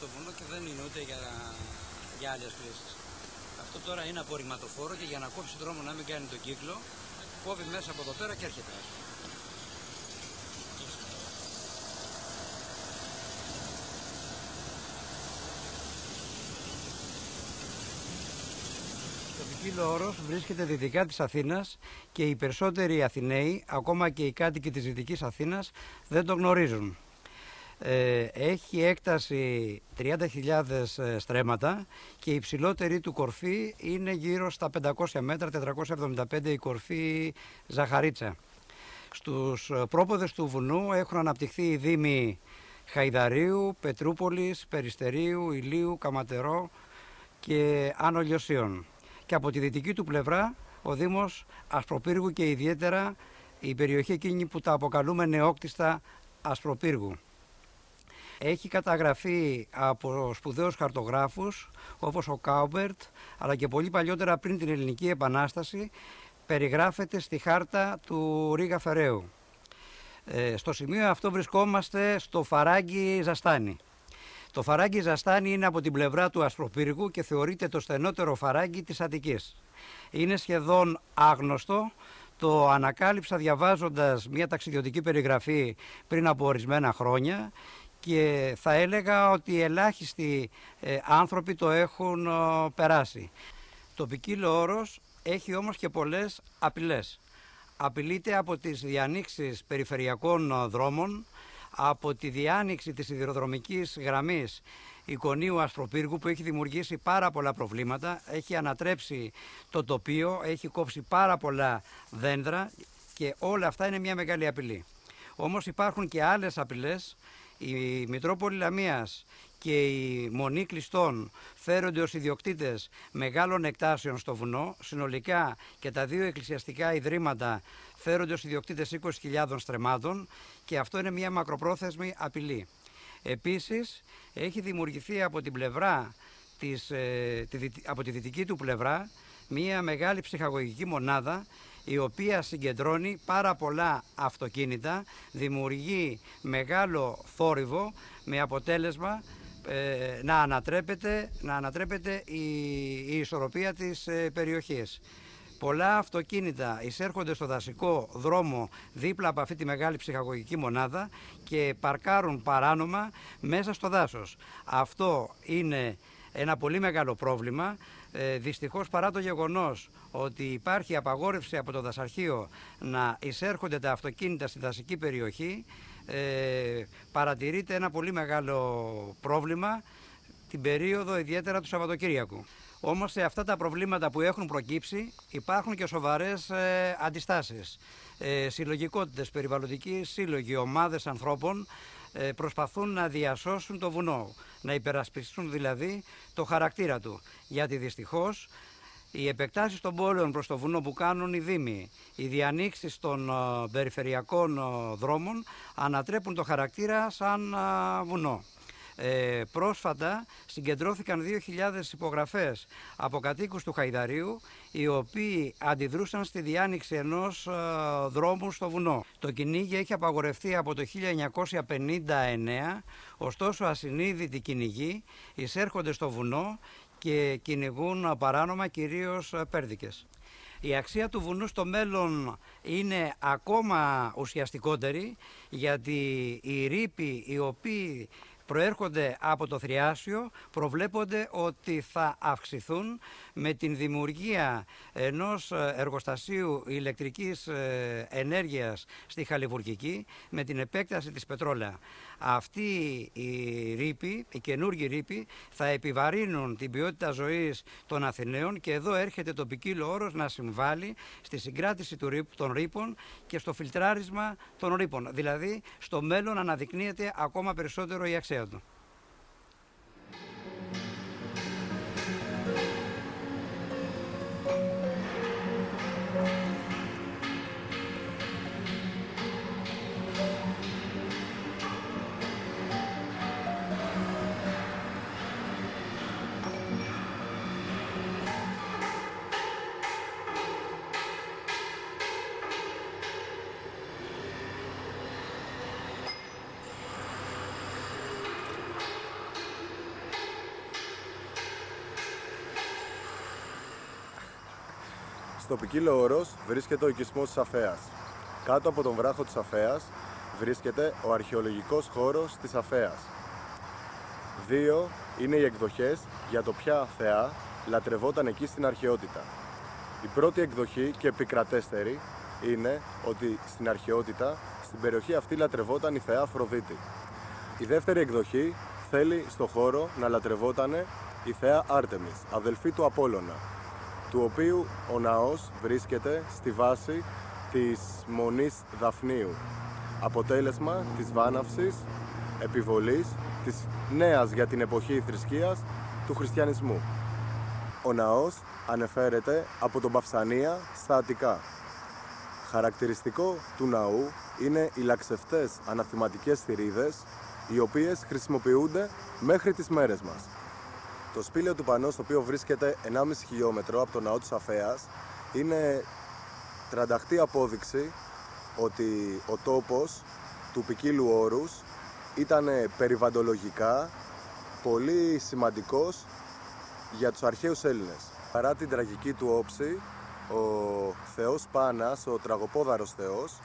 το βουνό και δεν είναι ούτε για άλλες χρήσεις. Αυτό τώρα είναι απορριμματοφόρο και για να κόψει δρόμο να μην κάνει τον κύκλο, κόβει μέσα από εδώ πέρα και έρχεται. Το ποικίλο όρος βρίσκεται δυτικά της Αθήνας και οι περισσότεροι Αθηναίοι, ακόμα και οι κάτοικοι της Δυτικής Αθήνας, δεν το γνωρίζουν. Έχει έκταση 30.000 στρέμματα και η υψηλότερη του κορφή είναι γύρω στα 500 μέτρα, 475 η κορφή Ζαχαρίτσα. Στους πρόποδες του βουνού έχουν αναπτυχθεί οι δήμοι Χαϊδαρίου, Πετρούπολης, Περιστερίου, Ηλίου, Καματερό και Άνω Λιωσίων. Και από τη δυτική του πλευρά ο Δήμος Ασπροπύργου και ιδιαίτερα η περιοχή εκείνη που τα αποκαλούμε νεόκτιστα Ασπροπύργου. Έχει καταγραφεί από σπουδαίους χαρτογράφους όπως ο Κάουμπερτ, αλλά και πολύ παλιότερα πριν την Ελληνική Επανάσταση περιγράφεται στη χάρτα του Ρίγα Φεραίου. Στο σημείο αυτό βρισκόμαστε στο Φαράγγι Ζαστάνη. Το Φαράγγι Ζαστάνη είναι από την πλευρά του Ασπροπύργου και θεωρείται το στενότερο φαράγγι της Αττικής. Είναι σχεδόν άγνωστο, το ανακάλυψα διαβάζοντας μια ταξιδιωτική περιγραφή πριν από ορισμένα χρόνια και θα έλεγα ότι ελάχιστοι άνθρωποι το έχουν περάσει. Το ποικίλο όρος έχει όμως και πολλές απειλές. Απειλείται από τις διανοίξεις περιφερειακών δρόμων, από τη διάνοιξη της σιδηροδρομικής γραμμής Εικονίου Ασπροπύργου που έχει δημιουργήσει πάρα πολλά προβλήματα, έχει ανατρέψει το τοπίο, έχει κόψει πάρα πολλά δέντρα και όλα αυτά είναι μια μεγάλη απειλή. Όμως υπάρχουν και άλλες απειλές. Η Μητρόπολη Λαμίας και η Μονή Κλειστών φέρονται ως ιδιοκτήτες μεγάλων εκτάσεων στο βουνό. Συνολικά και τα δύο εκκλησιαστικά ιδρύματα φέρονται ως ιδιοκτήτες 20.000 στρεμμάτων και αυτό είναι μια μακροπρόθεσμη απειλή. Επίσης έχει δημιουργηθεί από την πλευρά από τη δυτική του πλευρά μια μεγάλη ψυχαγωγική μονάδα η οποία συγκεντρώνει πάρα πολλά αυτοκίνητα, δημιουργεί μεγάλο θόρυβο με αποτέλεσμα να ανατρέπεται η ισορροπία της περιοχής. Πολλά αυτοκίνητα εισέρχονται στο δασικό δρόμο δίπλα από αυτή τη μεγάλη ψυχαγωγική μονάδα και παρκάρουν παράνομα μέσα στο δάσος. Αυτό είναι ένα πολύ μεγάλο πρόβλημα. Δυστυχώς, παρά το γεγονός ότι υπάρχει απαγόρευση από το δασαρχείο να εισέρχονται τα αυτοκίνητα στη δασική περιοχή, παρατηρείται ένα πολύ μεγάλο πρόβλημα την περίοδο ιδιαίτερα του Σαββατοκύριακου. Όμως σε αυτά τα προβλήματα που έχουν προκύψει υπάρχουν και σοβαρές αντιστάσεις. Συλλογικότητες, περιβαλλοντικοί σύλλογοι, ομάδες ανθρώπων προσπαθούν να διασώσουν το βουνό, να υπερασπιστούν δηλαδή το χαρακτήρα του. Γιατί δυστυχώς οι επεκτάσεις των πόλεων προς το βουνό που κάνουν οι δήμοι, οι διανοίξεις των περιφερειακών δρόμων ανατρέπουν το χαρακτήρα σαν βουνό. Πρόσφατα συγκεντρώθηκαν 2.000 υπογραφές από κατοίκους του Χαϊδαρίου, οι οποίοι αντιδρούσαν στη διάνοιξη ενός δρόμου στο βουνό. Το κυνήγι έχει απαγορευτεί από το 1959, ωστόσο ασυνείδητοι κυνηγοί εισέρχονται στο βουνό και κυνηγούν παράνομα κυρίως πέρδικες. Η αξία του βουνού στο μέλλον είναι ακόμα ουσιαστικότερη, γιατί οι ρήποι οι οποίοι προέρχονται από το Θριάσιο προβλέπονται ότι θα αυξηθούν με την δημιουργία ενός εργοστασίου ηλεκτρικής ενέργειας στη Χαλιβουργική με την επέκταση της Πετρόλαια. Αυτοί οι ρήποι, οι καινούργιοι ρήποι, θα επιβαρύνουν την ποιότητα ζωής των Αθηναίων και εδώ έρχεται το ποικίλο όρος να συμβάλλει στη συγκράτηση των ρήπων και στο φιλτράρισμα των ρήπων. Δηλαδή στο μέλλον αναδεικνύεται ακόμα περισσότερο η αξία του. Στο ποικίλο Όρος βρίσκεται ο οικισμός της Αφέας. Κάτω από τον βράχο της Αφέας βρίσκεται ο αρχαιολογικός χώρος της Αφέας. Δύο είναι οι εκδοχές για το ποια θεά λατρευόταν εκεί στην αρχαιότητα. Η πρώτη εκδοχή και επικρατέστερη είναι ότι στην αρχαιότητα στην περιοχή αυτή λατρευόταν η θεά Αφροδίτη. Η δεύτερη εκδοχή θέλει στο χώρο να λατρευόταν η θεά Άρτεμις, αδελφή του Απόλλωνα, του οποίου ο ναός βρίσκεται στη βάση της Μονής Δαφνίου, αποτέλεσμα της βάναυσης επιβολής της νέας για την εποχή θρησκείας του χριστιανισμού. Ο ναός ανεφέρεται από τον Παυσανία στα Αττικά. Χαρακτηριστικό του ναού είναι οι λαξευτές αναθηματικές θηρίδες, οι οποίες χρησιμοποιούνται μέχρι τις μέρες μας. Το σπήλαιο του Πανός, το οποίο βρίσκεται 1,5 χιλιόμετρο από το ναό της Αφέας, είναι τρανταχτή απόδειξη ότι ο τόπος του ποικίλου Όρους ήταν περιβαλλοντολογικά πολύ σημαντικός για τους αρχαίους Έλληνες. Παρά την τραγική του όψη, ο θεός Πάνας, ο τραγοπόδαρος θεός,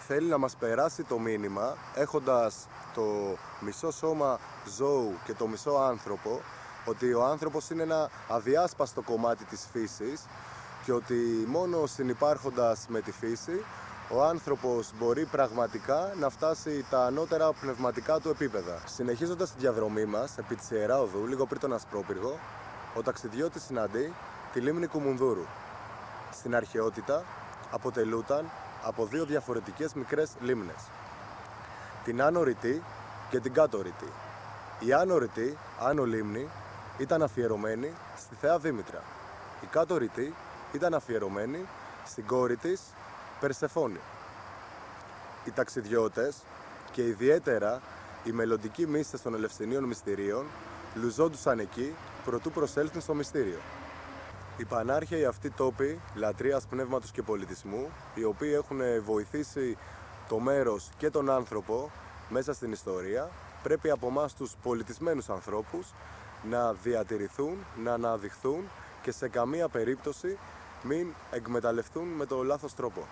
θέλει να μας περάσει το μήνυμα, έχοντας το μισό σώμα ζώου και το μισό άνθρωπο, ότι ο άνθρωπος είναι ένα αδιάσπαστο κομμάτι της φύσης και ότι μόνο συνυπάρχοντας με τη φύση, ο άνθρωπος μπορεί πραγματικά να φτάσει τα ανώτερα πνευματικά του επίπεδα. Συνεχίζοντας τη διαδρομή μας επί της Ιερά Οδού, λίγο πριν τον Ασπρόπυργο, ο ταξιδιώτης συναντεί τη λίμνη Κουμουνδούρου. Στην αρχαιότητα αποτελούταν από δύο διαφορετικές μικρές λίμνες, την Άνω Ρητή και την Κάτω Ρητή. Η Άνω Ρητή, Άνω Λίμνη, ήταν αφιερωμένη στη θεά Δήμητρα. Η Κάτω Ρητή ήταν αφιερωμένη στην κόρη της Περσεφόνη. Οι ταξιδιώτες και ιδιαίτερα οι μελλοντικοί μύστες των Ελευσινίων Μυστηρίων λουζόντουσαν εκεί προτού προσέλθουν στο μυστήριο. Οι πανάρχαιοι αυτοί τόποι λατρείας πνεύματος και πολιτισμού, οι οποίοι έχουν βοηθήσει το μέρος και τον άνθρωπο μέσα στην ιστορία, πρέπει από εμάς τους πολιτισμένους ανθρώπους να διατηρηθούν, να αναδειχθούν και σε καμία περίπτωση μην εκμεταλλευτούν με το λάθος τρόπο.